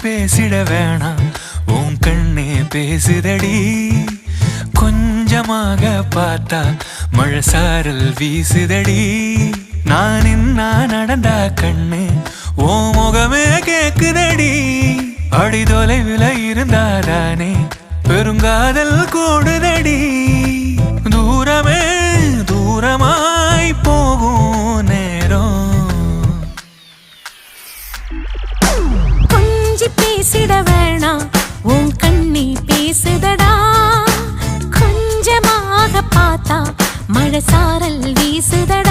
பேசிட வேணாம் உன் கண்ணே பேசுதடி கொஞ்சமாக பார்த்தா மழை சாரல் வீசுதடி நான் இன்னா நடந்தா கண்ணு ஓ முகமே கேக்குதடி அடி தொலைவில் இருந்தாதானே பெருங்காதல் கூடுதடி தூரமே தூரமாய் போகும் நேரம் கொஞ்சி பேசிட வேணாம் உன் கண்ணி பேசுதடா கொஞ்சமாக பார்த்தா மழை சாரல் வீசுதடா